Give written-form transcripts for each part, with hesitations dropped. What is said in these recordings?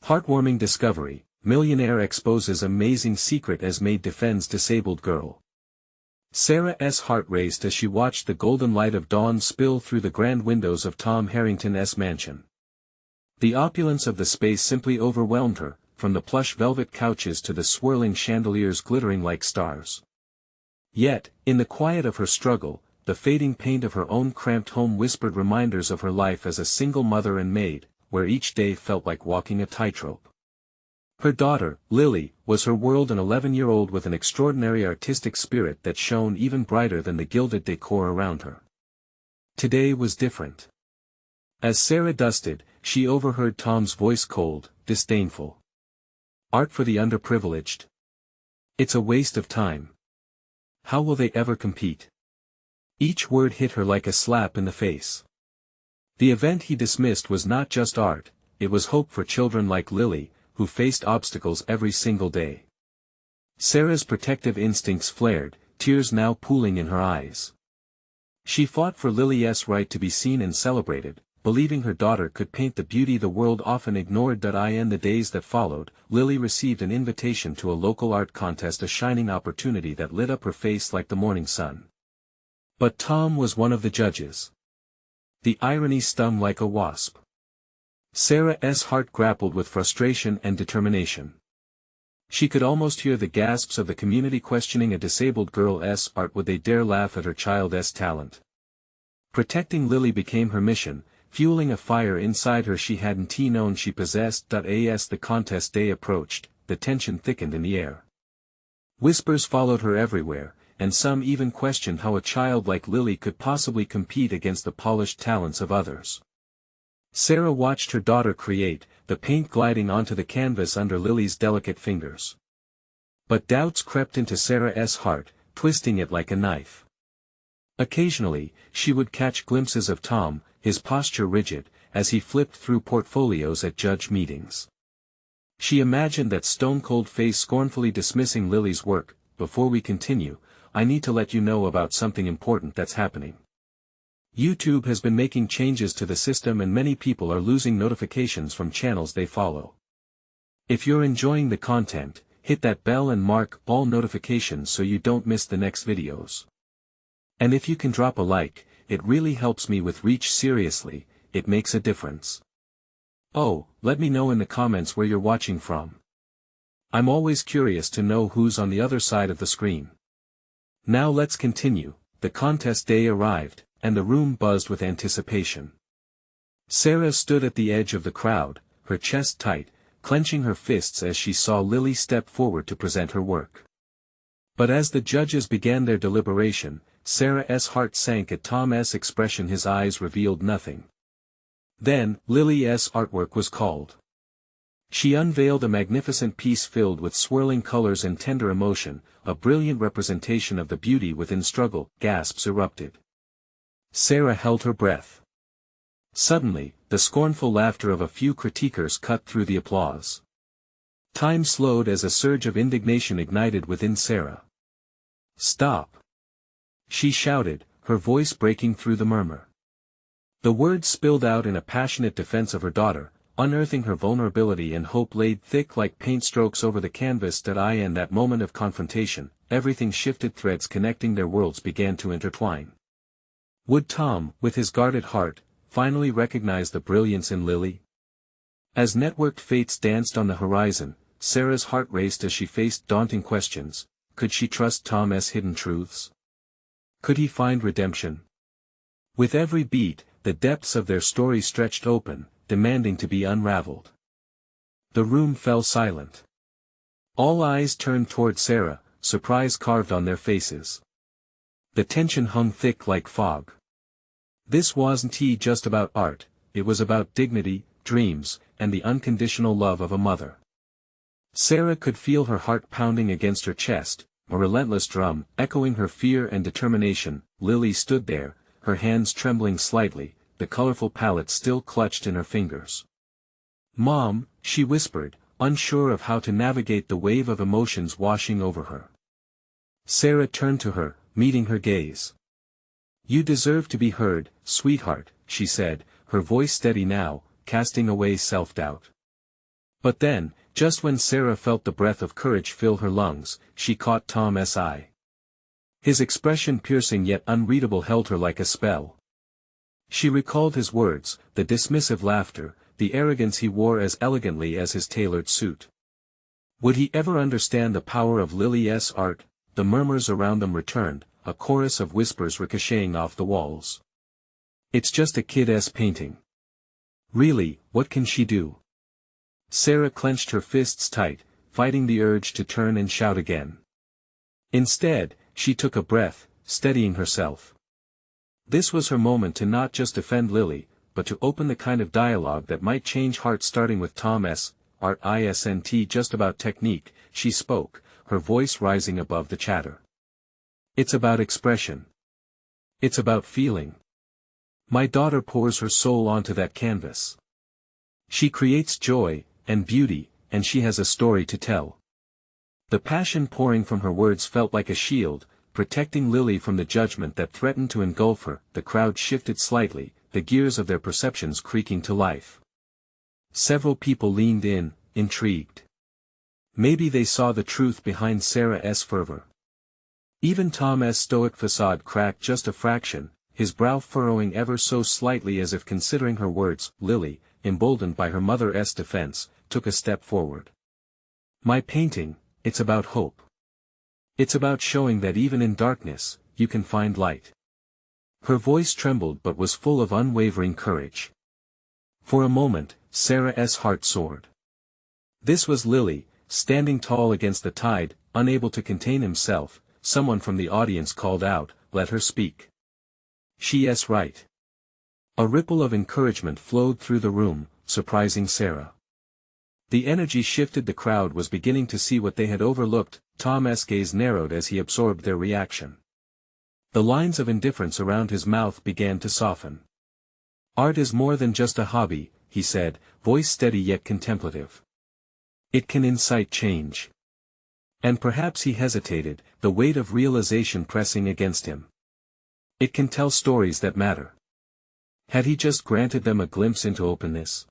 Heartwarming discovery, Millionaire exposes amazing secret as Maid defends disabled girl. Sarah's heart raced as she watched the golden light of dawn spill through the grand windows of Tom Harrington's mansion. The opulence of the space simply overwhelmed her, from the plush velvet couches to the swirling chandeliers glittering like stars. Yet, in the quiet of her struggle, the fading paint of her own cramped home whispered reminders of her life as a single mother and maid, where each day felt like walking a tightrope. Her daughter, Lily, was her world, an 11-year-old with an extraordinary artistic spirit that shone even brighter than the gilded decor around her. Today was different. As Sarah dusted, she overheard Tom's voice, cold, disdainful. Art for the underprivileged? It's a waste of time. How will they ever compete? Each word hit her like a slap in the face. The event he dismissed was not just art, it was hope for children like Lily, who faced obstacles every single day. Sarah's protective instincts flared, tears now pooling in her eyes. She fought for Lily's right to be seen and celebrated, believing her daughter could paint the beauty the world often ignored. In the days that followed, Lily received an invitation to a local art contest, a shining opportunity that lit up her face like the morning sun. But Tom was one of the judges. The irony stung like a wasp. Sarah's heart grappled with frustration and determination. She could almost hear the gasps of the community questioning a disabled girl's art. Would they dare laugh at her child's talent? Protecting Lily became her mission, fueling a fire inside her she hadn't known she possessed. As the contest day approached, the tension thickened in the air. Whispers followed her everywhere, and some even questioned how a child like Lily could possibly compete against the polished talents of others. Sarah watched her daughter create, the paint gliding onto the canvas under Lily's delicate fingers. But doubts crept into Sarah's heart, twisting it like a knife. Occasionally, she would catch glimpses of Tom, his posture rigid, as he flipped through portfolios at judge meetings. She imagined that stone-cold face scornfully dismissing Lily's work. Before we continue, I need to let you know about something important that's happening. YouTube has been making changes to the system and many people are losing notifications from channels they follow. If you're enjoying the content, hit that bell and mark all notifications so you don't miss the next videos. And if you can drop a like, it really helps me with reach. Seriously, it makes a difference. Oh, let me know in the comments where you're watching from. I'm always curious to know who's on the other side of the screen. Now let's continue. The contest day arrived, and the room buzzed with anticipation. Sarah stood at the edge of the crowd, her chest tight, clenching her fists as she saw Lily step forward to present her work. But as the judges began their deliberation, Sarah's heart sank at Tom's expression. His eyes revealed nothing. Then, Lily's artwork was called. She unveiled a magnificent piece filled with swirling colors and tender emotion, a brilliant representation of the beauty within struggle. Gasps erupted. Sarah held her breath. Suddenly, the scornful laughter of a few critiquers cut through the applause. Time slowed as a surge of indignation ignited within Sarah. "Stop!" she shouted, her voice breaking through the murmur. The words spilled out in a passionate defense of her daughter, unearthing her vulnerability and hope laid thick like paint strokes over the canvas. In that moment of confrontation, everything shifted. Threads connecting their worlds began to intertwine. Would Tom, with his guarded heart, finally recognize the brilliance in Lily? As networked fates danced on the horizon, Sarah's heart raced as she faced daunting questions. Could she trust Tom's hidden truths? Could he find redemption? With every beat, the depths of their story stretched open, demanding to be unraveled. The room fell silent. All eyes turned toward Sarah, surprise carved on their faces. The tension hung thick like fog. This wasn't just about art, it was about dignity, dreams, and the unconditional love of a mother. Sarah could feel her heart pounding against her chest, a relentless drum, echoing her fear and determination. Lily stood there, her hands trembling slightly, the colorful palette still clutched in her fingers. "Mom," she whispered, unsure of how to navigate the wave of emotions washing over her. Sarah turned to her, meeting her gaze. "You deserve to be heard, sweetheart," she said, her voice steady now, casting away self-doubt. But then, just when Sarah felt the breath of courage fill her lungs, she caught Tom's eye. His expression, piercing yet unreadable, held her like a spell. She recalled his words, the dismissive laughter, the arrogance he wore as elegantly as his tailored suit. Would he ever understand the power of Lily's art? The murmurs around them returned, a chorus of whispers ricocheting off the walls. It's just a kid's painting. Really, what can she do? Sarah clenched her fists tight, fighting the urge to turn and shout again. Instead, she took a breath, steadying herself. This was her moment to not just defend Lily, but to open the kind of dialogue that might change hearts, starting with Tom's art isn't just about technique, she spoke, her voice rising above the chatter. It's about expression. It's about feeling. My daughter pours her soul onto that canvas. She creates joy and beauty, and she has a story to tell. The passion pouring from her words felt like a shield, protecting Lily from the judgment that threatened to engulf her. The crowd shifted slightly, the gears of their perceptions creaking to life. Several people leaned in, intrigued. Maybe they saw the truth behind Sarah's fervor. Even Tom's stoic facade cracked just a fraction, his brow furrowing ever so slightly as if considering her words. Lily, emboldened by her mother's defense, took a step forward. My painting, it's about hope. It's about showing that even in darkness, you can find light. Her voice trembled but was full of unwavering courage. For a moment, Sarah's heart soared. This was Lily, standing tall against the tide, unable to contain himself. Someone from the audience called out, "Let her speak. She's right." A ripple of encouragement flowed through the room, surprising Sarah. The energy shifted. The crowd was beginning to see what they had overlooked. Tom's gaze narrowed as he absorbed their reaction. The lines of indifference around his mouth began to soften. Art is more than just a hobby, he said, voice steady yet contemplative. It can incite change. And perhaps he hesitated, the weight of realization pressing against him. It can tell stories that matter. Had he just granted them a glimpse into openness?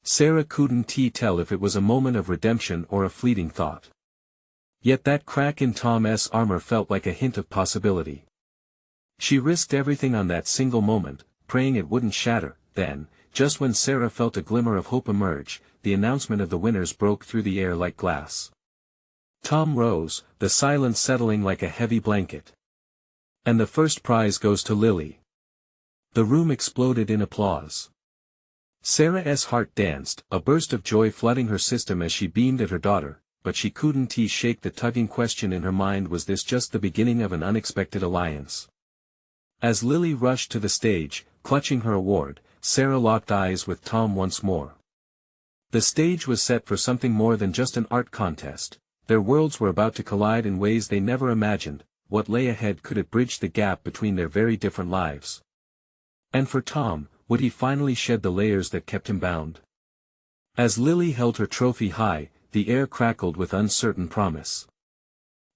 Sarah couldn't tell if it was a moment of redemption or a fleeting thought. Yet that crack in Tom's armor felt like a hint of possibility. She risked everything on that single moment, praying it wouldn't shatter. Then, just when Sarah felt a glimmer of hope emerge, the announcement of the winners broke through the air like glass. Tom rose, the silence settling like a heavy blanket. And the first prize goes to Lily. The room exploded in applause. Sarah's heart danced, a burst of joy flooding her system as she beamed at her daughter, but she couldn't shake the tugging question in her mind: was this just the beginning of an unexpected alliance? As Lily rushed to the stage, clutching her award, Sarah locked eyes with Tom once more. The stage was set for something more than just an art contest. Their worlds were about to collide in ways they never imagined. What lay ahead? Could it bridge the gap between their very different lives? And for Tom, would he finally shed the layers that kept him bound? As Lily held her trophy high, the air crackled with uncertain promise.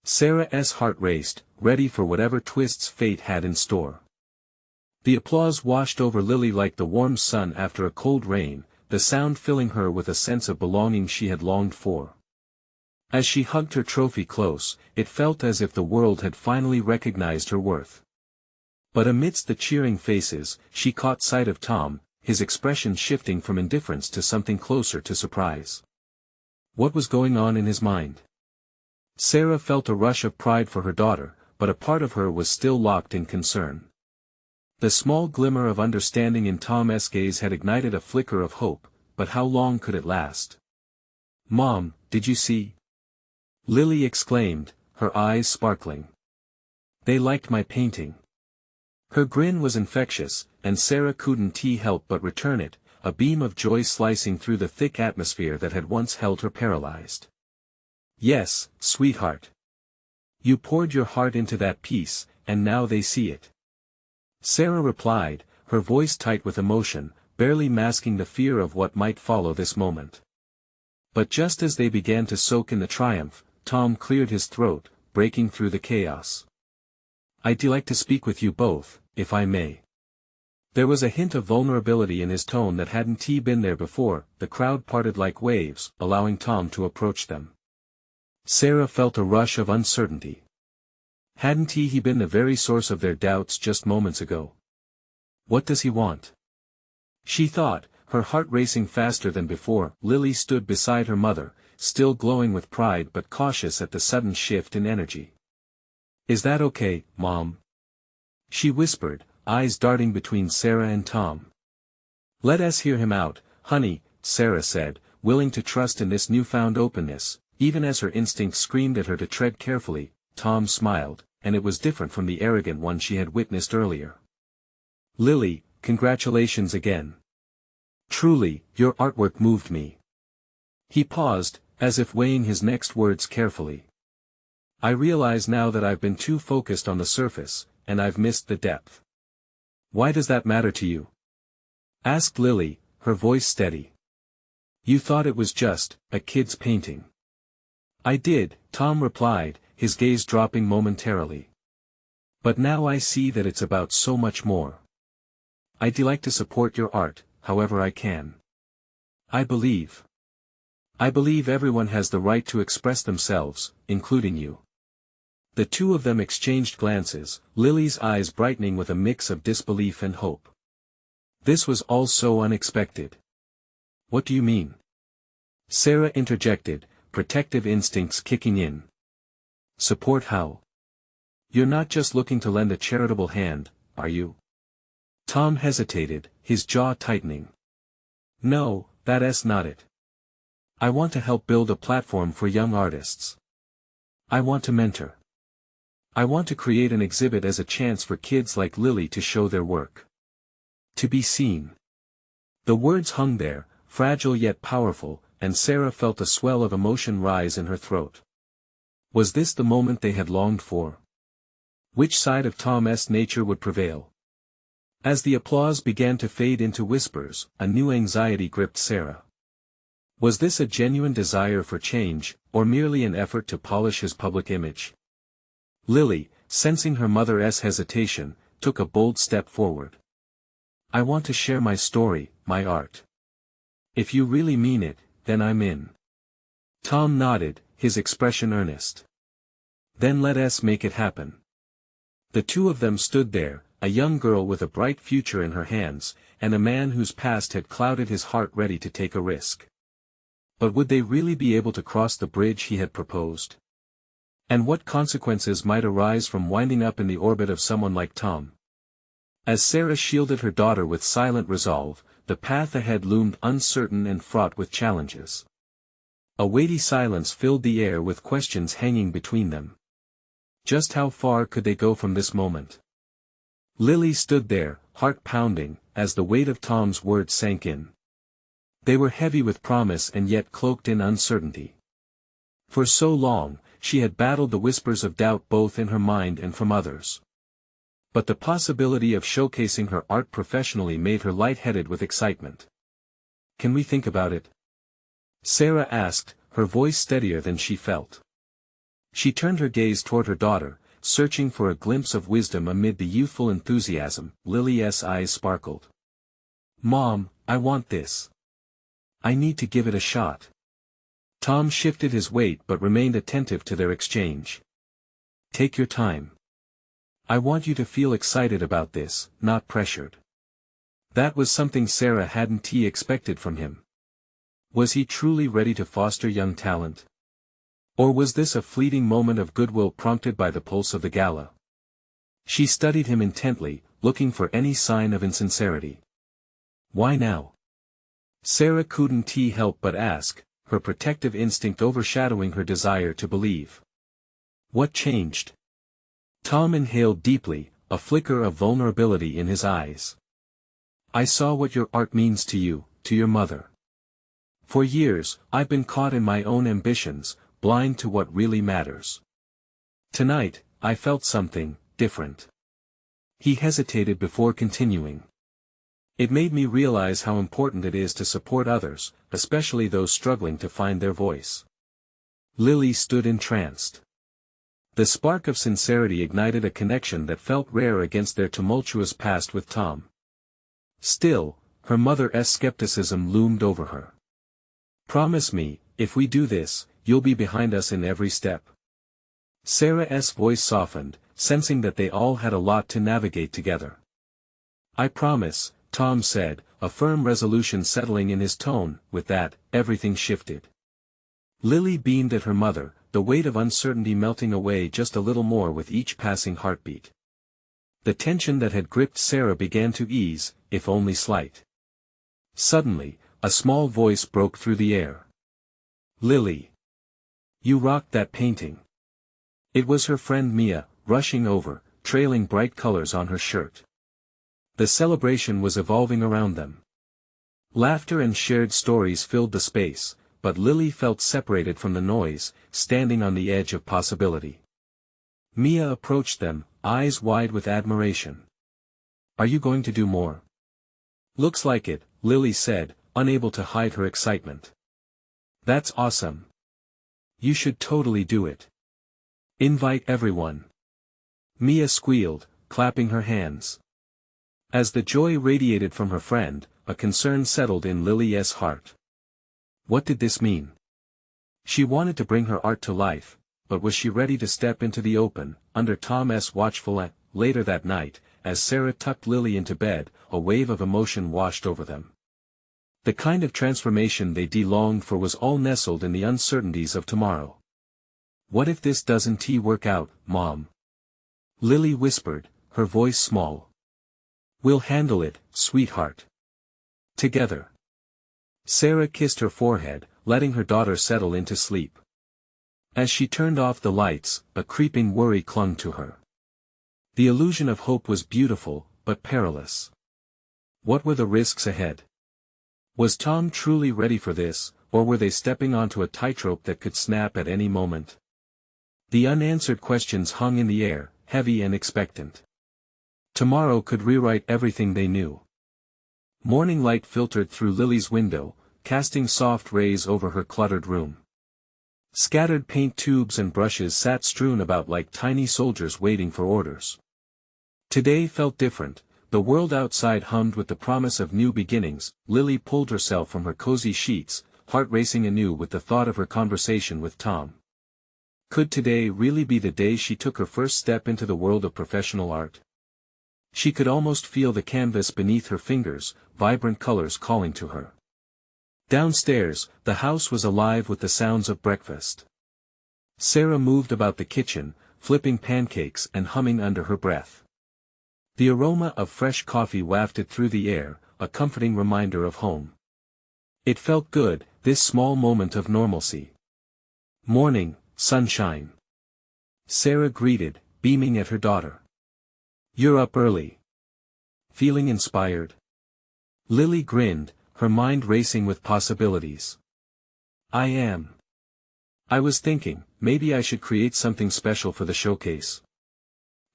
Sarah's heart raced, ready for whatever twists fate had in store. The applause washed over Lily like the warm sun after a cold rain, the sound filling her with a sense of belonging she had longed for. As she hugged her trophy close, it felt as if the world had finally recognized her worth. But amidst the cheering faces, she caught sight of Tom, his expression shifting from indifference to something closer to surprise. What was going on in his mind? Sarah felt a rush of pride for her daughter, but a part of her was still locked in concern. The small glimmer of understanding in Tom's gaze had ignited a flicker of hope, but how long could it last? "Mom, did you see?" Lily exclaimed, her eyes sparkling. "They liked my painting." Her grin was infectious, and Sarah couldn't help but return it, a beam of joy slicing through the thick atmosphere that had once held her paralyzed. "Yes, sweetheart. You poured your heart into that piece, and now they see it." Sarah replied, her voice tight with emotion, barely masking the fear of what might follow this moment. But just as they began to soak in the triumph, Tom cleared his throat, breaking through the chaos. "I'd like to speak with you both, if I may." There was a hint of vulnerability in his tone that hadn't been there before. The crowd parted like waves, allowing Tom to approach them. Sarah felt a rush of uncertainty. Hadn't he been the very source of their doubts just moments ago? What does he want? She thought, her heart racing faster than before. Lily stood beside her mother, still glowing with pride but cautious at the sudden shift in energy. "Is that okay, Mom?" she whispered, eyes darting between Sarah and Tom. "Let us hear him out, honey," Sarah said, willing to trust in this newfound openness, even as her instincts screamed at her to tread carefully. Tom smiled, and it was different from the arrogant one she had witnessed earlier. "Lily, congratulations again. Truly, your artwork moved me." He paused, as if weighing his next words carefully. "I realize now that I've been too focused on the surface, and I've missed the depth." "Why does that matter to you?" asked Lily, her voice steady. "You thought it was just a kid's painting." "I did," Tom replied, his gaze dropping momentarily. "But now I see that it's about so much more. I'd like to support your art, however I can. I believe everyone has the right to express themselves, including you." The two of them exchanged glances, Lily's eyes brightening with a mix of disbelief and hope. This was all so unexpected. "What do you mean?" Sarah interjected, protective instincts kicking in. "Support how? You're not just looking to lend a charitable hand, are you?" Tom hesitated, his jaw tightening. "No, that's not it. I want to help build a platform for young artists. I want to mentor. I want to create an exhibit as a chance for kids like Lily to show their work. To be seen." The words hung there, fragile yet powerful, and Sarah felt a swell of emotion rise in her throat. Was this the moment they had longed for? Which side of Tom's nature would prevail? As the applause began to fade into whispers, a new anxiety gripped Sarah. Was this a genuine desire for change, or merely an effort to polish his public image? Lily, sensing her mother's hesitation, took a bold step forward. "I want to share my story, my art. If you really mean it, then I'm in." Tom nodded, his expression earnest. "Then let us make it happen." The two of them stood there, a young girl with a bright future in her hands, and a man whose past had clouded his heart ready to take a risk. But would they really be able to cross the bridge he had proposed? And what consequences might arise from winding up in the orbit of someone like Tom? As Sarah shielded her daughter with silent resolve, the path ahead loomed uncertain and fraught with challenges. A weighty silence filled the air with questions hanging between them. Just how far could they go from this moment? Lily stood there, heart pounding, as the weight of Tom's words sank in. They were heavy with promise and yet cloaked in uncertainty. For so long, she had battled the whispers of doubt both in her mind and from others. But the possibility of showcasing her art professionally made her lightheaded with excitement. "Can we think about it?" Sarah asked, her voice steadier than she felt. She turned her gaze toward her daughter, searching for a glimpse of wisdom amid the youthful enthusiasm. Lily's eyes sparkled. "Mom, I want this. I need to give it a shot." Tom shifted his weight but remained attentive to their exchange. "Take your time. I want you to feel excited about this, not pressured." That was something Sarah hadn't expected from him. Was he truly ready to foster young talent? Or was this a fleeting moment of goodwill prompted by the pulse of the gala? She studied him intently, looking for any sign of insincerity. "Why now?" Sarah couldn't help but ask, her protective instinct overshadowing her desire to believe. "What changed?" Tom inhaled deeply, a flicker of vulnerability in his eyes. "I saw what your art means to you, to your mother. For years, I've been caught in my own ambitions, blind to what really matters. Tonight, I felt something different." He hesitated before continuing. "It made me realize how important it is to support others, especially those struggling to find their voice." Lily stood entranced. The spark of sincerity ignited a connection that felt rare against their tumultuous past with Tom. Still, her mother's skepticism loomed over her. "Promise me, if we do this, you'll be behind us in every step." Sarah's voice softened, sensing that they all had a lot to navigate together. "I promise," Tom said, a firm resolution settling in his tone. With that, everything shifted. Lily beamed at her mother, the weight of uncertainty melting away just a little more with each passing heartbeat. The tension that had gripped Sarah began to ease, if only slight. Suddenly, a small voice broke through the air. "Lily! You rocked that painting." It was her friend Mia, rushing over, trailing bright colors on her shirt. The celebration was evolving around them. Laughter and shared stories filled the space, but Lily felt separated from the noise, standing on the edge of possibility. Mia approached them, eyes wide with admiration. "Are you going to do more?" "Looks like it," Lily said, unable to hide her excitement. "That's awesome. You should totally do it. Invite everyone." Mia squealed, clapping her hands. As the joy radiated from her friend, a concern settled in Lily's heart. What did this mean? She wanted to bring her art to life, but was she ready to step into the open, under Tom's watchful eye? Later that night, as Sarah tucked Lily into bed, a wave of emotion washed over them. The kind of transformation they longed for was all nestled in the uncertainties of tomorrow. "What if this doesn't work out, Mom?" Lily whispered, her voice small. "We'll handle it, sweetheart. Together." Sarah kissed her forehead, letting her daughter settle into sleep. As she turned off the lights, a creeping worry clung to her. The illusion of hope was beautiful, but perilous. What were the risks ahead? Was Tom truly ready for this, or were they stepping onto a tightrope that could snap at any moment? The unanswered questions hung in the air, heavy and expectant. Tomorrow could rewrite everything they knew. Morning light filtered through Lily's window, casting soft rays over her cluttered room. Scattered paint tubes and brushes sat strewn about like tiny soldiers waiting for orders. Today felt different. The world outside hummed with the promise of new beginnings. Lily pulled herself from her cozy sheets, heart racing anew with the thought of her conversation with Tom. Could today really be the day she took her first step into the world of professional art? She could almost feel the canvas beneath her fingers, vibrant colors calling to her. Downstairs, the house was alive with the sounds of breakfast. Sarah moved about the kitchen, flipping pancakes and humming under her breath. The aroma of fresh coffee wafted through the air, a comforting reminder of home. It felt good, this small moment of normalcy. "Morning, sunshine," Sarah greeted, beaming at her daughter. "You're up early. Feeling inspired?" Lily grinned, her mind racing with possibilities. "I am. I was thinking, maybe I should create something special for the showcase.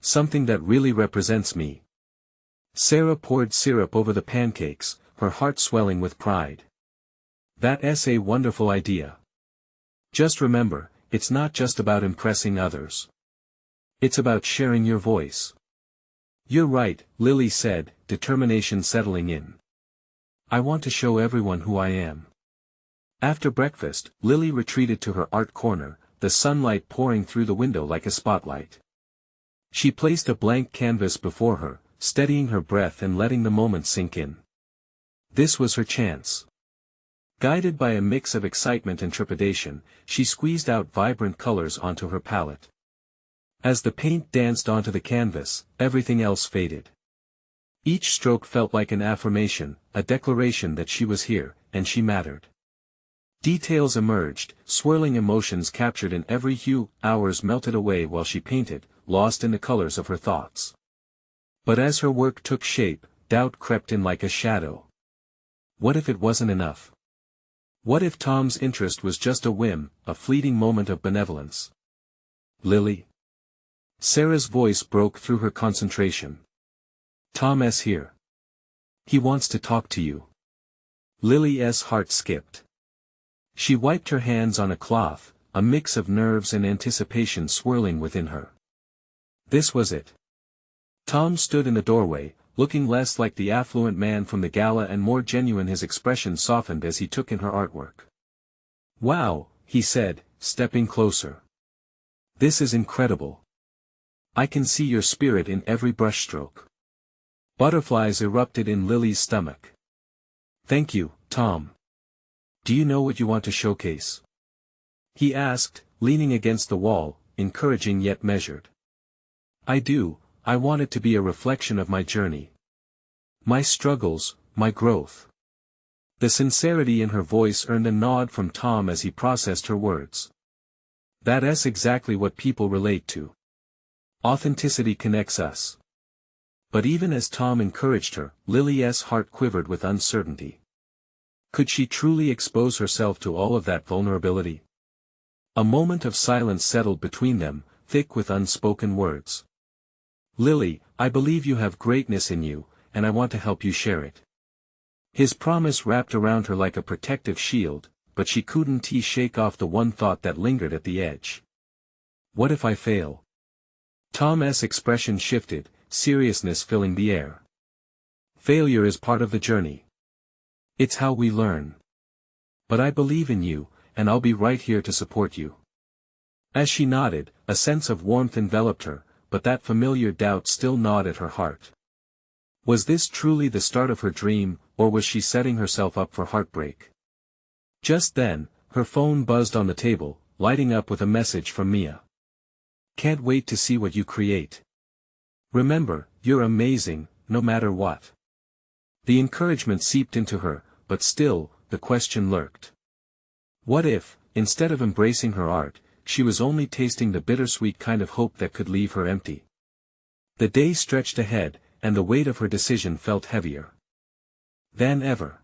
Something that really represents me." Sarah poured syrup over the pancakes, her heart swelling with pride. "That's a wonderful idea. Just remember, it's not just about impressing others. It's about sharing your voice." "You're right," Lily said, determination settling in. "I want to show everyone who I am." After breakfast, Lily retreated to her art corner, the sunlight pouring through the window like a spotlight. She placed a blank canvas before her, steadying her breath and letting the moment sink in. This was her chance. Guided by a mix of excitement and trepidation, she squeezed out vibrant colors onto her palette. As the paint danced onto the canvas, everything else faded. Each stroke felt like an affirmation, a declaration that she was here, and she mattered. Details emerged, swirling emotions captured in every hue. Hours melted away while she painted, lost in the colors of her thoughts. But as her work took shape, doubt crept in like a shadow. What if it wasn't enough? What if Tom's interest was just a whim, a fleeting moment of benevolence? "Lily?" Sarah's voice broke through her concentration. "Tom's here. He wants to talk to you." Lily's heart skipped. She wiped her hands on a cloth, a mix of nerves and anticipation swirling within her. This was it. Tom stood in the doorway, looking less like the affluent man from the gala and more genuine. His expression softened as he took in her artwork. "Wow," he said, stepping closer. "This is incredible. I can see your spirit in every brushstroke." Butterflies erupted in Lily's stomach. "Thank you, Tom. Do you know what you want to showcase?" he asked, leaning against the wall, encouraging yet measured. "I do. I want it to be a reflection of my journey. My struggles, my growth." The sincerity in her voice earned a nod from Tom as he processed her words. "That's exactly what people relate to. Authenticity connects us." But even as Tom encouraged her, Lily's heart quivered with uncertainty. Could she truly expose herself to all of that vulnerability? A moment of silence settled between them, thick with unspoken words. "Lily, I believe you have greatness in you, and I want to help you share it." His promise wrapped around her like a protective shield, but she couldn't shake off the one thought that lingered at the edge. What if I fail? Tom's expression shifted, seriousness filling the air. "Failure is part of the journey. It's how we learn. But I believe in you, and I'll be right here to support you." As she nodded, a sense of warmth enveloped her, but that familiar doubt still gnawed at her heart. Was this truly the start of her dream, or was she setting herself up for heartbreak? Just then, her phone buzzed on the table, lighting up with a message from Mia. "Can't wait to see what you create. Remember, you're amazing, no matter what." The encouragement seeped into her, but still, the question lurked. What if, instead of embracing her art, she was only tasting the bittersweet kind of hope that could leave her empty? The day stretched ahead, and the weight of her decision felt heavier than ever.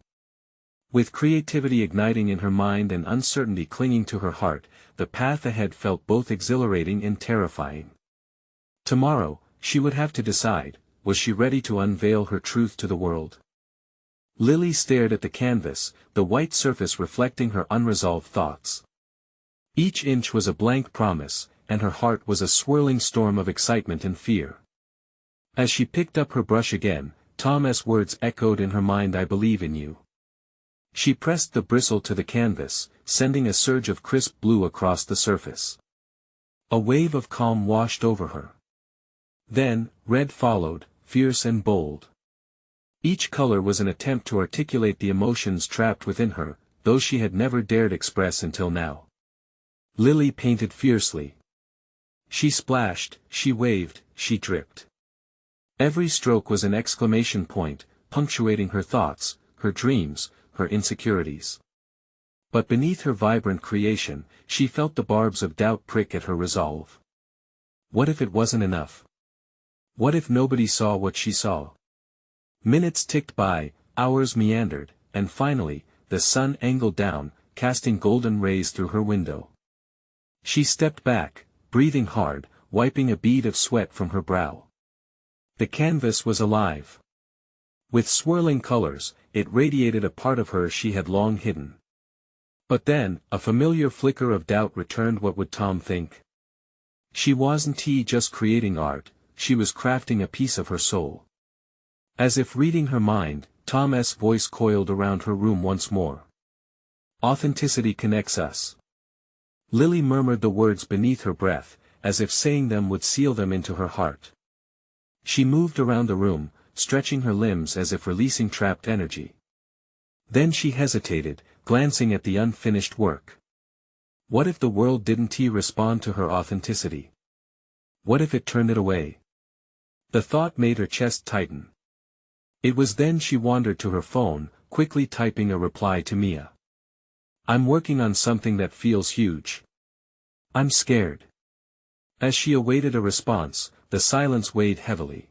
With creativity igniting in her mind and uncertainty clinging to her heart, the path ahead felt both exhilarating and terrifying. Tomorrow, she would have to decide, was she ready to unveil her truth to the world? Lily stared at the canvas, the white surface reflecting her unresolved thoughts. Each inch was a blank promise, and her heart was a swirling storm of excitement and fear. As she picked up her brush again, Tom's words echoed in her mind, "I believe in you." She pressed the bristle to the canvas, sending a surge of crisp blue across the surface. A wave of calm washed over her. Then, red followed, fierce and bold. Each color was an attempt to articulate the emotions trapped within her, those she had never dared express until now. Lily painted fiercely. She splashed, she waved, she dripped. Every stroke was an exclamation point, punctuating her thoughts, her dreams, her insecurities. But beneath her vibrant creation, she felt the barbs of doubt prick at her resolve. What if it wasn't enough? What if nobody saw what she saw? Minutes ticked by, hours meandered, and finally, the sun angled down, casting golden rays through her window. She stepped back, breathing hard, wiping a bead of sweat from her brow. The canvas was alive. With swirling colors, it radiated a part of her she had long hidden. But then, a familiar flicker of doubt returned. What would Tom think? She wasn't just creating art, she was crafting a piece of her soul. As if reading her mind, Tom's voice coiled around her room once more. "Authenticity connects us." Lily murmured the words beneath her breath, as if saying them would seal them into her heart. She moved around the room, stretching her limbs as if releasing trapped energy. Then she hesitated, glancing at the unfinished work. What if the world didn't respond to her authenticity? What if it turned it away? The thought made her chest tighten. It was then she wandered to her phone, quickly typing a reply to Mia. "I'm working on something that feels huge. I'm scared." As she awaited a response, the silence weighed heavily.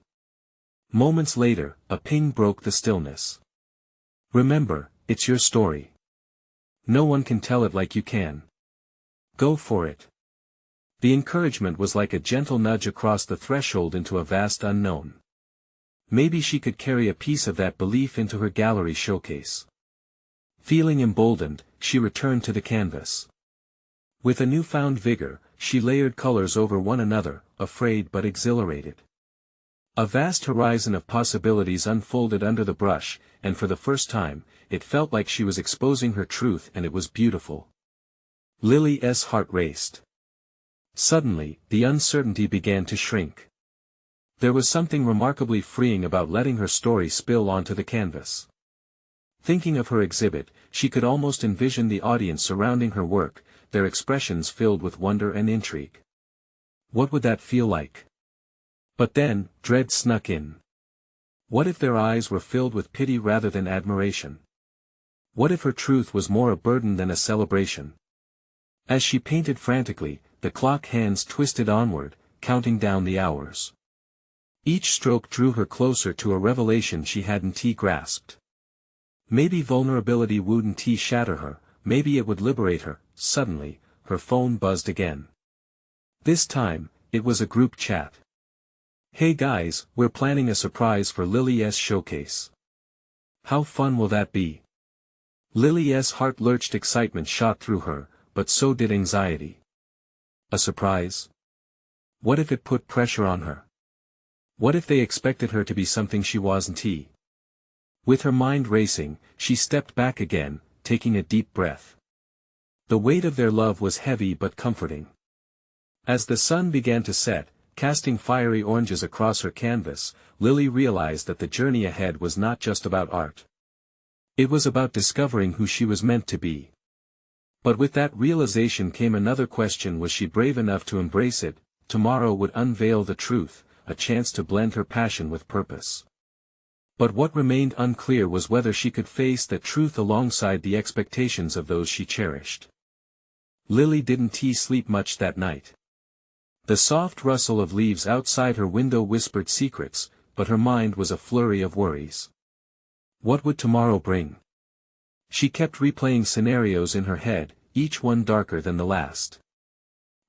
Moments later, a ping broke the stillness. "Remember, it's your story. No one can tell it like you can. Go for it." The encouragement was like a gentle nudge across the threshold into a vast unknown. Maybe she could carry a piece of that belief into her gallery showcase. Feeling emboldened, she returned to the canvas. With a newfound vigor, she layered colors over one another, afraid but exhilarated. A vast horizon of possibilities unfolded under the brush, and for the first time, it felt like she was exposing her truth, and it was beautiful. Lily's heart raced. Suddenly, the uncertainty began to shrink. There was something remarkably freeing about letting her story spill onto the canvas. Thinking of her exhibit, she could almost envision the audience surrounding her work, their expressions filled with wonder and intrigue. What would that feel like? But then, dread snuck in. What if their eyes were filled with pity rather than admiration? What if her truth was more a burden than a celebration? As she painted frantically, the clock hands twisted onward, counting down the hours. Each stroke drew her closer to a revelation she hadn't grasped. Maybe vulnerability wouldn't shatter her, maybe it would liberate her. Suddenly, her phone buzzed again. This time, it was a group chat. "Hey guys, we're planning a surprise for Lily's showcase. How fun will that be?" Lily's heart lurched. Excitement shot through her, but so did anxiety. A surprise? What if it put pressure on her? What if they expected her to be something she wasn't? With her mind racing, she stepped back again, taking a deep breath. The weight of their love was heavy but comforting. As the sun began to set, casting fiery oranges across her canvas, Lily realized that the journey ahead was not just about art. It was about discovering who she was meant to be. But with that realization came another question: was she brave enough to embrace it? Tomorrow would unveil the truth, a chance to blend her passion with purpose. But what remained unclear was whether she could face that truth alongside the expectations of those she cherished. Lily didn't sleep much that night. The soft rustle of leaves outside her window whispered secrets, but her mind was a flurry of worries. What would tomorrow bring? She kept replaying scenarios in her head, each one darker than the last.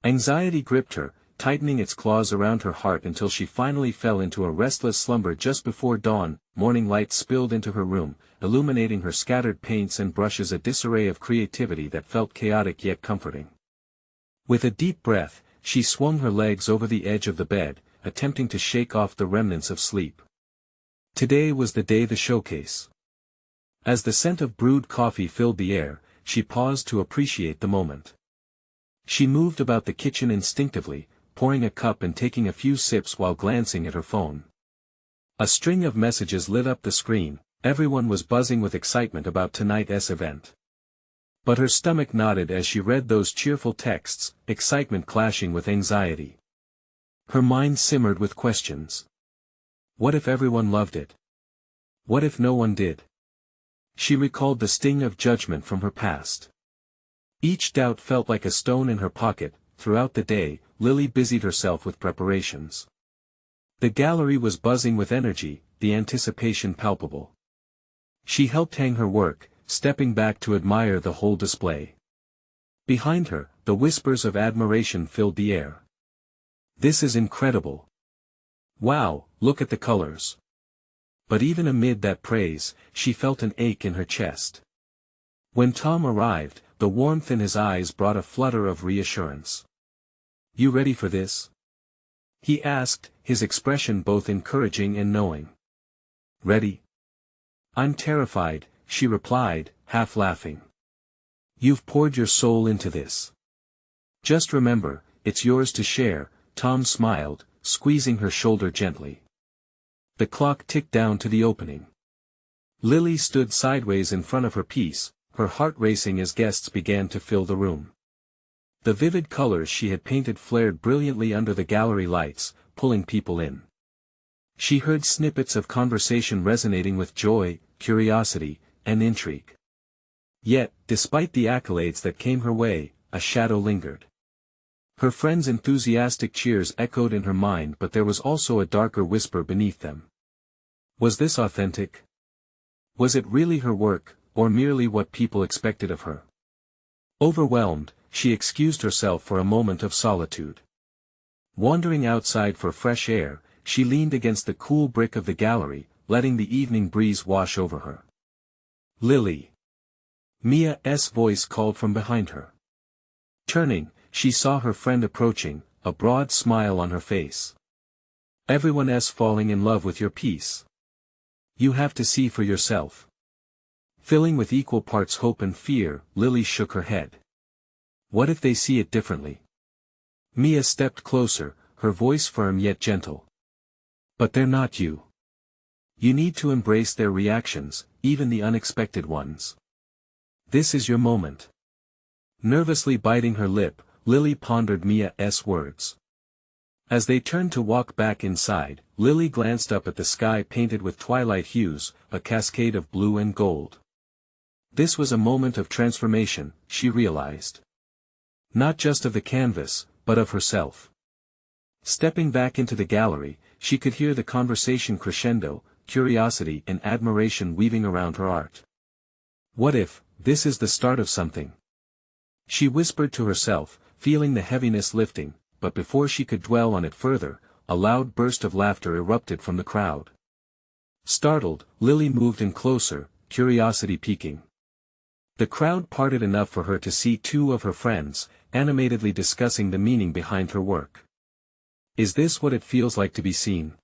Anxiety gripped her, tightening its claws around her heart until she finally fell into a restless slumber just before dawn. Morning light spilled into her room, illuminating her scattered paints and brushes, a disarray of creativity that felt chaotic yet comforting. With a deep breath, she swung her legs over the edge of the bed, attempting to shake off the remnants of sleep. Today was the day, the showcase. As the scent of brewed coffee filled the air, she paused to appreciate the moment. She moved about the kitchen instinctively, pouring a cup and taking a few sips while glancing at her phone. A string of messages lit up the screen. Everyone was buzzing with excitement about tonight's event. But her stomach knotted as she read those cheerful texts, excitement clashing with anxiety. Her mind simmered with questions. What if everyone loved it? What if no one did? She recalled the sting of judgment from her past. Each doubt felt like a stone in her pocket. Throughout the day, Lily busied herself with preparations. The gallery was buzzing with energy, the anticipation palpable. She helped hang her work, stepping back to admire the whole display. Behind her, the whispers of admiration filled the air. This is incredible. Wow, look at the colors. But even amid that praise, she felt an ache in her chest. When Tom arrived, the warmth in his eyes brought a flutter of reassurance. You ready for this? He asked, his expression both encouraging and knowing. Ready? I'm terrified, she replied, half laughing. You've poured your soul into this. Just remember, it's yours to share. Tom smiled, squeezing her shoulder gently. The clock ticked down to the opening. Lily stood sideways in front of her piece, her heart racing as guests began to fill the room. The vivid colors she had painted flared brilliantly under the gallery lights, pulling people in. She heard snippets of conversation resonating with joy, curiosity, and intrigue. Yet, despite the accolades that came her way, a shadow lingered. Her friends' enthusiastic cheers echoed in her mind, but there was also a darker whisper beneath them. Was this authentic? Was it really her work, or merely what people expected of her? Overwhelmed, she excused herself for a moment of solitude. Wandering outside for fresh air, she leaned against the cool brick of the gallery, letting the evening breeze wash over her. Lily. Mia's voice called from behind her. Turning, she saw her friend approaching, a broad smile on her face. Everyone's falling in love with your piece. You have to see for yourself. Filling with equal parts hope and fear, Lily shook her head. What if they see it differently? Mia stepped closer, her voice firm yet gentle. But they're not you. You need to embrace their reactions, even the unexpected ones. This is your moment. Nervously biting her lip, Lily pondered Mia's words. As they turned to walk back inside, Lily glanced up at the sky painted with twilight hues, a cascade of blue and gold. This was a moment of transformation, she realized. Not just of the canvas, but of herself. Stepping back into the gallery, she could hear the conversation crescendo, curiosity and admiration weaving around her art. What if, this is the start of something? She whispered to herself, feeling the heaviness lifting, but before she could dwell on it further, a loud burst of laughter erupted from the crowd. Startled, Lily moved in closer, curiosity peaking. The crowd parted enough for her to see two of her friends, animatedly discussing the meaning behind her work. Is this what it feels like to be seen?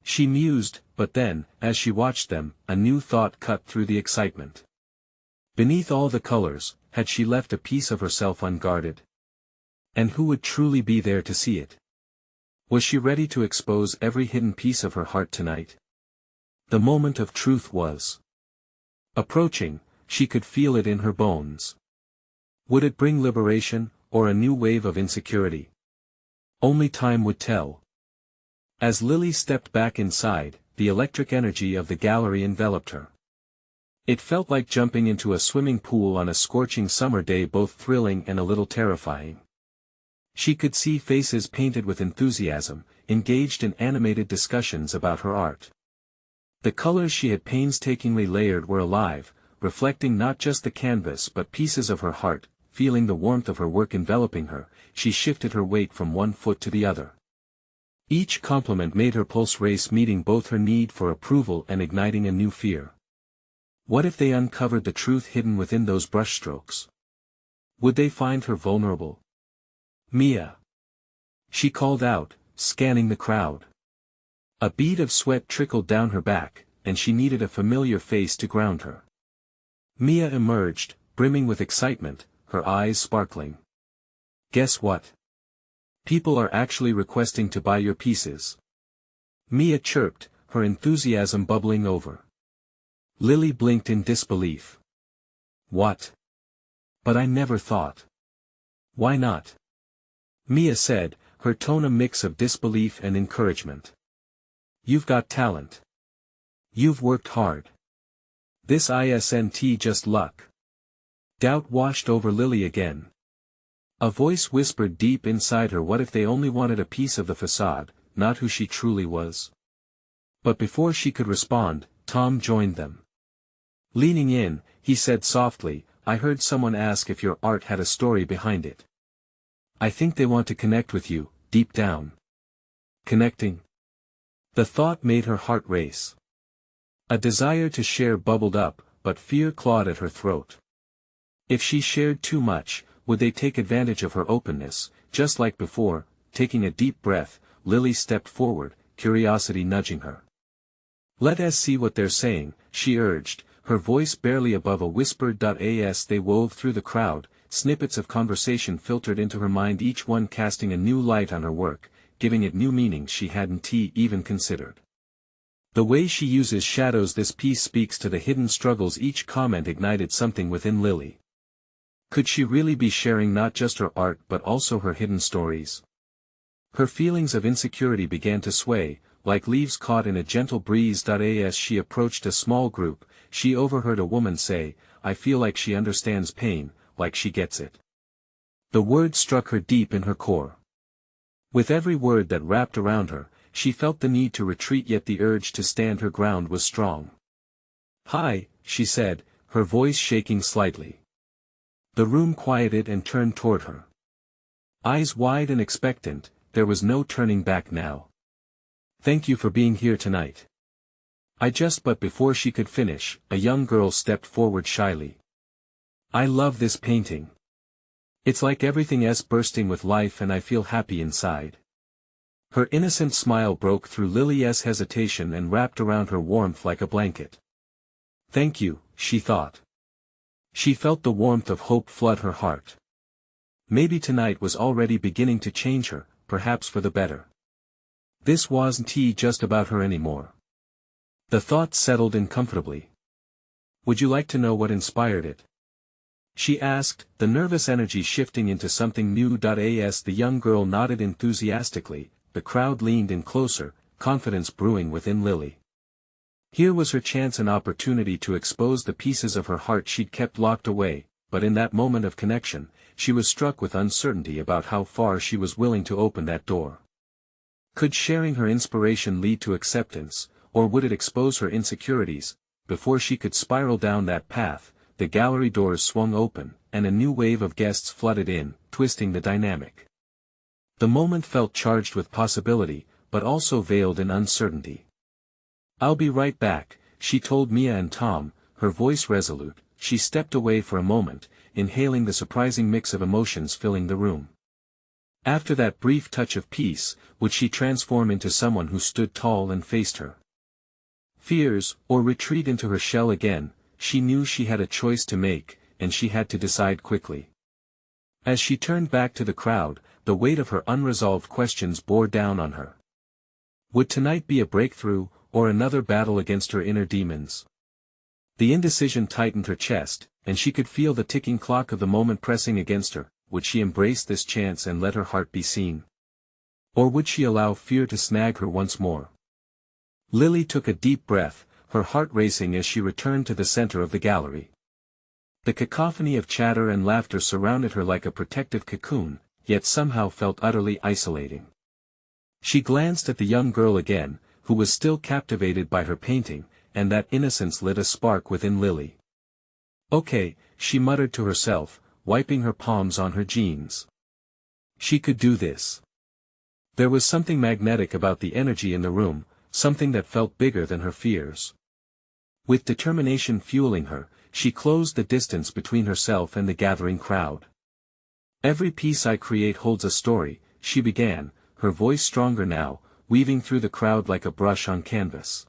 She mused, but then, as she watched them, a new thought cut through the excitement. Beneath all the colors, had she left a piece of herself unguarded? And who would truly be there to see it? Was she ready to expose every hidden piece of her heart tonight? The moment of truth was approaching, she could feel it in her bones. Would it bring liberation, or a new wave of insecurity? Only time would tell. As Lily stepped back inside, the electric energy of the gallery enveloped her. It felt like jumping into a swimming pool on a scorching summer day, both thrilling and a little terrifying. She could see faces painted with enthusiasm, engaged in animated discussions about her art. The colors she had painstakingly layered were alive, reflecting not just the canvas but pieces of her heart. Feeling the warmth of her work enveloping her, she shifted her weight from one foot to the other. Each compliment made her pulse race, meeting both her need for approval and igniting a new fear. What if they uncovered the truth hidden within those brushstrokes? Would they find her vulnerable? Mia! She called out, scanning the crowd. A bead of sweat trickled down her back, and she needed a familiar face to ground her. Mia emerged, brimming with excitement, her eyes sparkling. Guess what? People are actually requesting to buy your pieces. Mia chirped, her enthusiasm bubbling over. Lily blinked in disbelief. What? But I never thought. Why not? Mia said, her tone a mix of disbelief and encouragement. You've got talent. You've worked hard. This isn't just luck. Doubt washed over Lily again. A voice whispered deep inside her, what if they only wanted a piece of the facade, not who she truly was? But before she could respond, Tom joined them. Leaning in, he said softly, I heard someone ask if your art had a story behind it. I think they want to connect with you, deep down. Connecting? The thought made her heart race. A desire to share bubbled up, but fear clawed at her throat. If she shared too much, would they take advantage of her openness? Just like before, taking a deep breath, Lily stepped forward, curiosity nudging her. Let us see what they're saying, she urged, her voice barely above a whisper. As they wove through the crowd, snippets of conversation filtered into her mind, each one casting a new light on her work, giving it new meanings she hadn't even considered. The way she uses shadows, this piece speaks to the hidden struggles. Each comment ignited something within Lily. Could she really be sharing not just her art but also her hidden stories? Her feelings of insecurity began to sway, like leaves caught in a gentle breeze. As she approached a small group, she overheard a woman say, I feel like she understands pain, like she gets it. The word struck her deep in her core. With every word that wrapped around her, she felt the need to retreat, yet the urge to stand her ground was strong. Hi, she said, her voice shaking slightly. The room quieted and turned toward her. Eyes wide and expectant, there was no turning back now. Thank you for being here tonight. But before she could finish, a young girl stepped forward shyly. I love this painting. It's like everything else bursting with life and I feel happy inside. Her innocent smile broke through Lily's hesitation and wrapped around her warmth like a blanket. Thank you, she thought. She felt the warmth of hope flood her heart. Maybe tonight was already beginning to change her, perhaps for the better. This wasn't just about her anymore. The thought settled in comfortably. Would you like to know what inspired it? She asked, the nervous energy shifting into something new. As the young girl nodded enthusiastically, the crowd leaned in closer, confidence brewing within Lily. Here was her chance and opportunity to expose the pieces of her heart she'd kept locked away, but in that moment of connection, she was struck with uncertainty about how far she was willing to open that door. Could sharing her inspiration lead to acceptance, or would it expose her insecurities? Before she could spiral down that path, the gallery doors swung open, and a new wave of guests flooded in, twisting the dynamic. The moment felt charged with possibility, but also veiled in uncertainty. I'll be right back, she told Mia and Tom, her voice resolute. She stepped away for a moment, inhaling the surprising mix of emotions filling the room. After that brief touch of peace, would she transform into someone who stood tall and faced her fears, or retreat into her shell again? She knew she had a choice to make, and she had to decide quickly. As she turned back to the crowd, the weight of her unresolved questions bore down on her. Would tonight be a breakthrough, or another battle against her inner demons? The indecision tightened her chest, and she could feel the ticking clock of the moment pressing against her. Would she embrace this chance and let her heart be seen? Or would she allow fear to snag her once more? Lily took a deep breath, her heart racing as she returned to the center of the gallery. The cacophony of chatter and laughter surrounded her like a protective cocoon, yet somehow felt utterly isolating. She glanced at the young girl again, who was still captivated by her painting, and that innocence lit a spark within Lily. Okay, she muttered to herself, wiping her palms on her jeans. She could do this. There was something magnetic about the energy in the room, something that felt bigger than her fears. With determination fueling her, she closed the distance between herself and the gathering crowd. Every piece I create holds a story, she began, her voice stronger now, weaving through the crowd like a brush on canvas.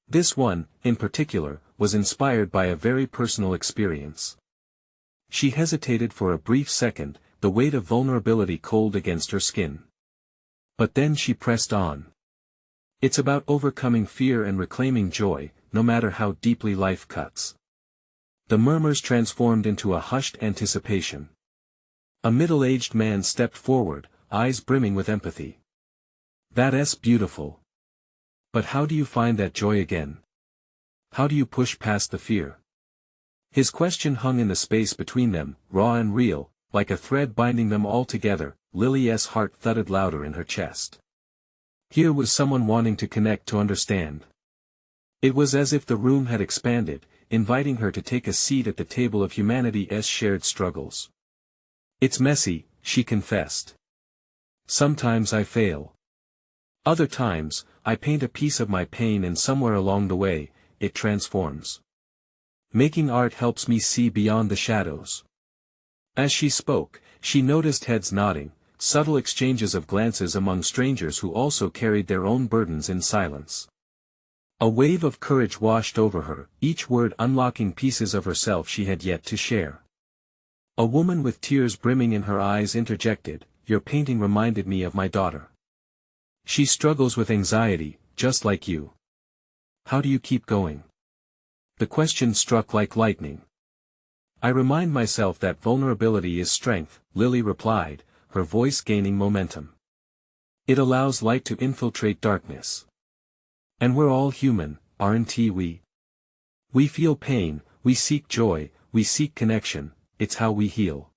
This one, in particular, was inspired by a very personal experience. She hesitated for a brief second, the weight of vulnerability cold against her skin. But then she pressed on. It's about overcoming fear and reclaiming joy, no matter how deeply life cuts. The murmurs transformed into a hushed anticipation. A middle-aged man stepped forward, eyes brimming with empathy. That's beautiful. But how do you find that joy again? How do you push past the fear? His question hung in the space between them, raw and real, like a thread binding them all together. Lily's heart thudded louder in her chest. Here was someone wanting to connect, to understand. It was as if the room had expanded, inviting her to take a seat at the table of humanity's shared struggles. It's messy, she confessed. Sometimes I fail. Other times, I paint a piece of my pain and somewhere along the way, it transforms. Making art helps me see beyond the shadows. As she spoke, she noticed heads nodding, subtle exchanges of glances among strangers who also carried their own burdens in silence. A wave of courage washed over her, each word unlocking pieces of herself she had yet to share. A woman with tears brimming in her eyes interjected, "Your painting reminded me of my daughter. She struggles with anxiety, just like you. How do you keep going?" The question struck like lightning. "I remind myself that vulnerability is strength," Lily replied, her voice gaining momentum. "It allows light to infiltrate darkness. And we're all human, aren't we? We feel pain, we seek joy, we seek connection, it's how we heal."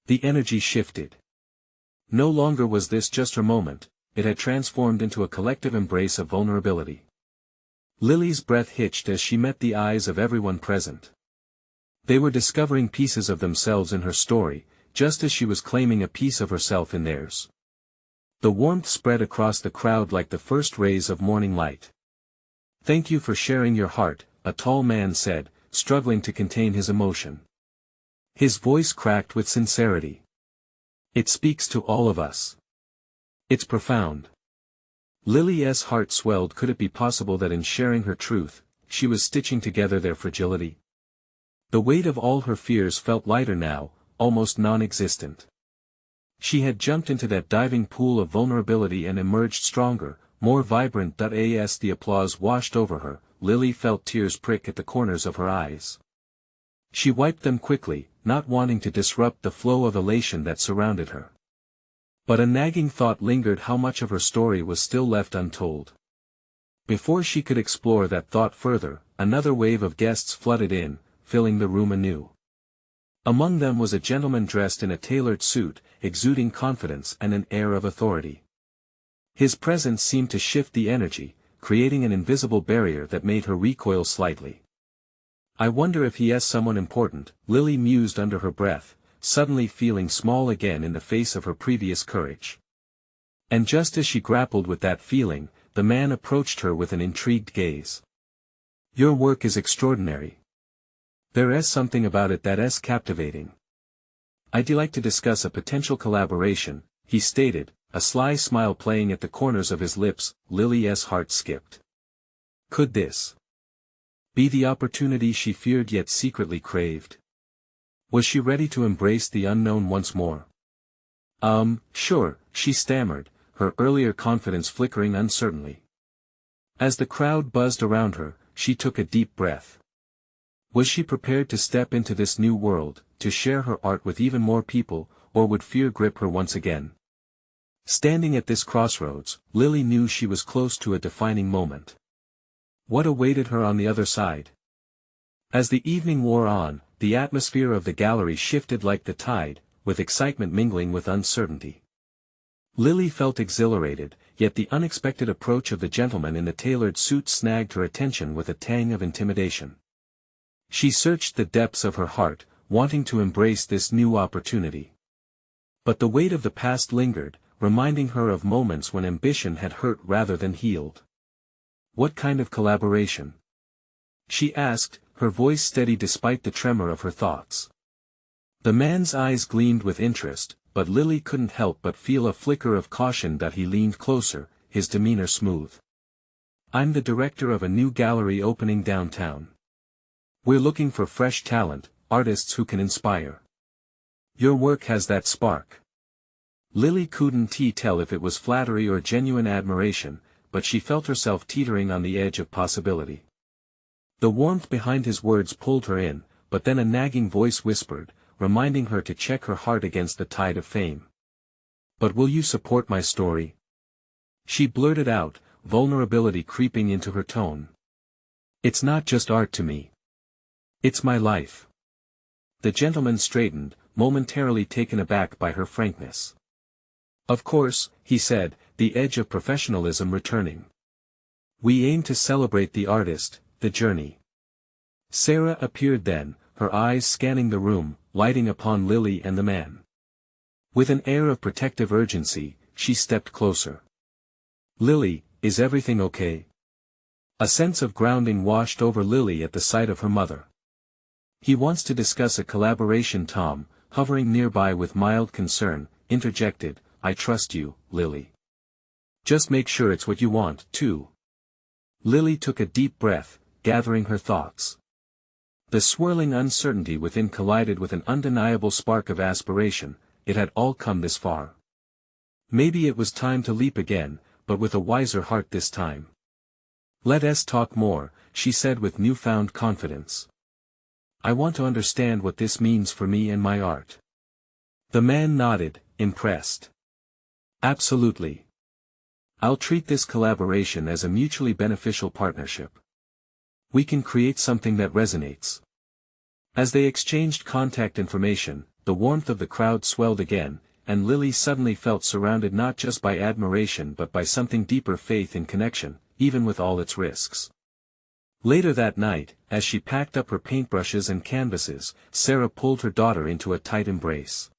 The energy shifted. No longer was this just her moment, it had transformed into a collective embrace of vulnerability. Lily's breath hitched as she met the eyes of everyone present. They were discovering pieces of themselves in her story, just as she was claiming a piece of herself in theirs. The warmth spread across the crowd like the first rays of morning light. "Thank you for sharing your heart," a tall man said, struggling to contain his emotion. His voice cracked with sincerity. "It speaks to all of us. It's profound. Lily's heart swelled. Could it be possible that in sharing her truth, she was stitching together their fragility? The weight of all her fears felt lighter now, almost non-existent. She had jumped into that diving pool of vulnerability and emerged stronger, more vibrant. As the applause washed over her, Lily felt tears prick at the corners of her eyes. She wiped them quickly, not wanting to disrupt the flow of elation that surrounded her. But a nagging thought lingered: how much of her story was still left untold. Before she could explore that thought further, another wave of guests flooded in, filling the room anew. Among them was a gentleman dressed in a tailored suit, exuding confidence and an air of authority. His presence seemed to shift the energy, creating an invisible barrier that made her recoil slightly. I wonder if he is someone important, Lily mused under her breath, suddenly feeling small again in the face of her previous courage. And just as she grappled with that feeling, the man approached her with an intrigued gaze. "Your work is extraordinary. There is something about it that is captivating. I'd like to discuss a potential collaboration," he stated, a sly smile playing at the corners of his lips. Lily's heart skipped. Could this be the opportunity she feared yet secretly craved? Was she ready to embrace the unknown once more? Sure, she stammered, her earlier confidence flickering uncertainly. As the crowd buzzed around her, she took a deep breath. Was she prepared to step into this new world, to share her art with even more people, or would fear grip her once again? Standing at this crossroads, Lily knew she was close to a defining moment. What awaited her on the other side? As the evening wore on, the atmosphere of the gallery shifted like the tide, with excitement mingling with uncertainty. Lily felt exhilarated, yet the unexpected approach of the gentleman in the tailored suit snagged her attention with a tang of intimidation. She searched the depths of her heart, wanting to embrace this new opportunity. But the weight of the past lingered, reminding her of moments when ambition had hurt rather than healed. What kind of collaboration? She asked, her voice steady despite the tremor of her thoughts. The man's eyes gleamed with interest, but Lily couldn't help but feel a flicker of caution that he leaned closer, his demeanor smooth. "I'm the director of a new gallery opening downtown. We're looking for fresh talent, artists who can inspire. Your work has that spark." Lily couldn't tell if it was flattery or genuine admiration, but she felt herself teetering on the edge of possibility. The warmth behind his words pulled her in, but then a nagging voice whispered, reminding her to check her heart against the tide of fame. "But will you support my story?" She blurted out, vulnerability creeping into her tone. "It's not just art to me. It's my life." The gentleman straightened, momentarily taken aback by her frankness. "Of course," he said, the edge of professionalism returning. "We aim to celebrate the artist, the journey." Sarah appeared then, her eyes scanning the room, lighting upon Lily and the man. With an air of protective urgency, she stepped closer. "Lily, is everything okay?" A sense of grounding washed over Lily at the sight of her mother. "He wants to discuss a collaboration." Tom, hovering nearby with mild concern, interjected, "I trust you, Lily. Just make sure it's what you want, too." Lily took a deep breath, gathering her thoughts. The swirling uncertainty within collided with an undeniable spark of aspiration. It had all come this far. Maybe it was time to leap again, but with a wiser heart this time. "Let us talk more," she said with newfound confidence. "I want to understand what this means for me and my art." The man nodded, impressed. "Absolutely. I'll treat this collaboration as a mutually beneficial partnership. We can create something that resonates." As they exchanged contact information, the warmth of the crowd swelled again, and Lily suddenly felt surrounded not just by admiration but by something deeper: faith in connection, even with all its risks. Later that night, as she packed up her paintbrushes and canvases, Sarah pulled her daughter into a tight embrace.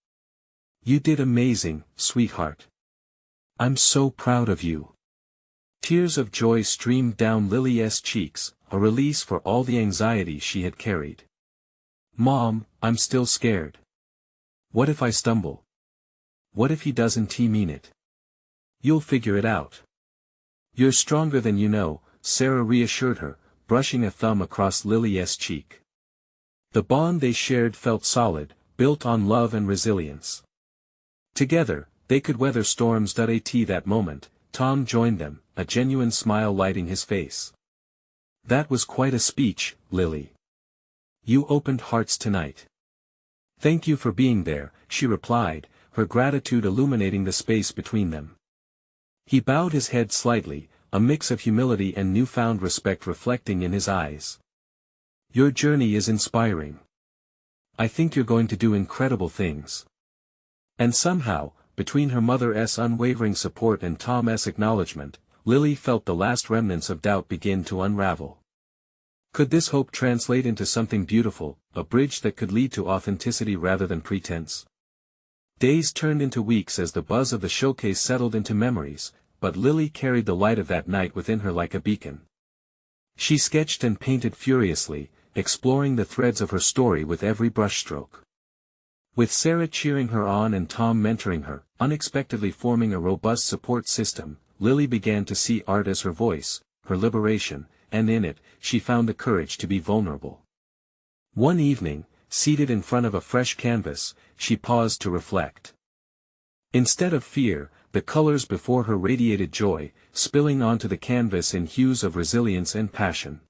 "You did amazing, sweetheart. I'm so proud of you." Tears of joy streamed down Lily's cheeks, a release for all the anxiety she had carried. "Mom, I'm still scared. What if I stumble? What if he doesn't mean it?" You'll figure it out. You're stronger than you know, Sarah reassured her, brushing a thumb across Lily's cheek. The bond they shared felt solid, built on love and resilience. Together, they could weather storms. At that moment, Tom joined them, a genuine smile lighting his face. That was quite a speech, Lily. You opened hearts tonight. Thank you for being there, she replied, her gratitude illuminating the space between them. He bowed his head slightly, a mix of humility and newfound respect reflecting in his eyes. Your journey is inspiring. I think you're going to do incredible things. And somehow, between her mother's unwavering support and Tom's acknowledgement, Lily felt the last remnants of doubt begin to unravel. Could this hope translate into something beautiful, a bridge that could lead to authenticity rather than pretense? Days turned into weeks as the buzz of the showcase settled into memories, but Lily carried the light of that night within her like a beacon. She sketched and painted furiously, exploring the threads of her story with every brushstroke. With Sarah cheering her on and Tom mentoring her, unexpectedly forming a robust support system, Lily began to see art as her voice, her liberation, and in it, she found the courage to be vulnerable. One evening, seated in front of a fresh canvas, she paused to reflect. Instead of fear, the colors before her radiated joy, spilling onto the canvas in hues of resilience and passion.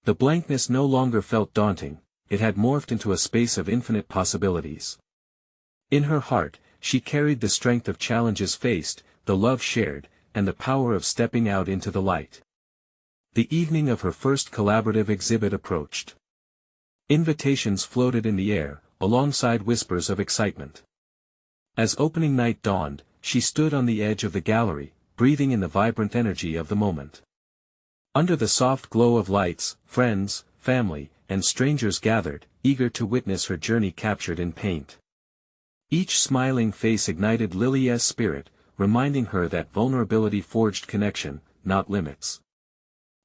The blankness no longer felt daunting, it had morphed into a space of infinite possibilities. In her heart, she carried the strength of challenges faced, the love shared, and the power of stepping out into the light. The evening of her first collaborative exhibit approached. Invitations floated in the air, alongside whispers of excitement. As opening night dawned, she stood on the edge of the gallery, breathing in the vibrant energy of the moment. Under the soft glow of lights, friends, family, and strangers gathered, eager to witness her journey captured in paint. Each smiling face ignited Lily's spirit, reminding her that vulnerability forged connection, not limits.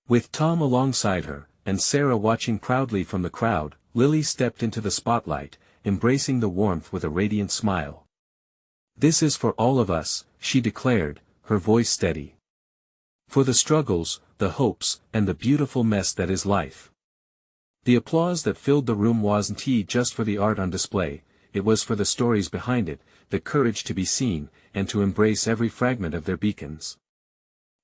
With Tom alongside her, and Sarah watching proudly from the crowd, Lily stepped into the spotlight, embracing the warmth with a radiant smile. This is for all of us, she declared, her voice steady. For the struggles, the hopes, and the beautiful mess that is life. The applause that filled the room wasn't just for the art on display, it was for the stories behind it, the courage to be seen, and to embrace every fragment of their beacons.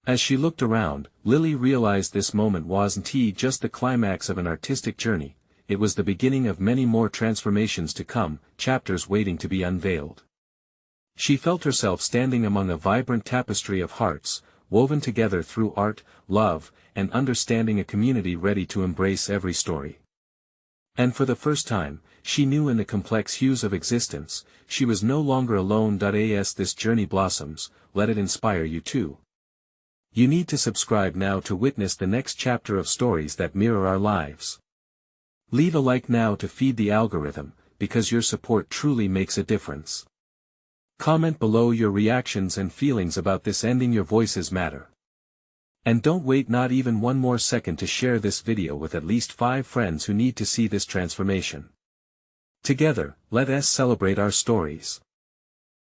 As she looked around, Lily realized this moment wasn't just the climax of an artistic journey, it was the beginning of many more transformations to come, chapters waiting to be unveiled. She felt herself standing among a vibrant tapestry of hearts, woven together through art, love, and understanding, a community ready to embrace every story. And for the first time, she knew in the complex hues of existence, she was no longer alone. As this journey blossoms, let it inspire you too. You need to subscribe now to witness the next chapter of stories that mirror our lives. Leave a like now to feed the algorithm, because your support truly makes a difference. Comment below your reactions and feelings about this ending. Your voices matter. And don't wait not even one more second to share this video with at least 5 friends who need to see this transformation. Together, let us celebrate our stories.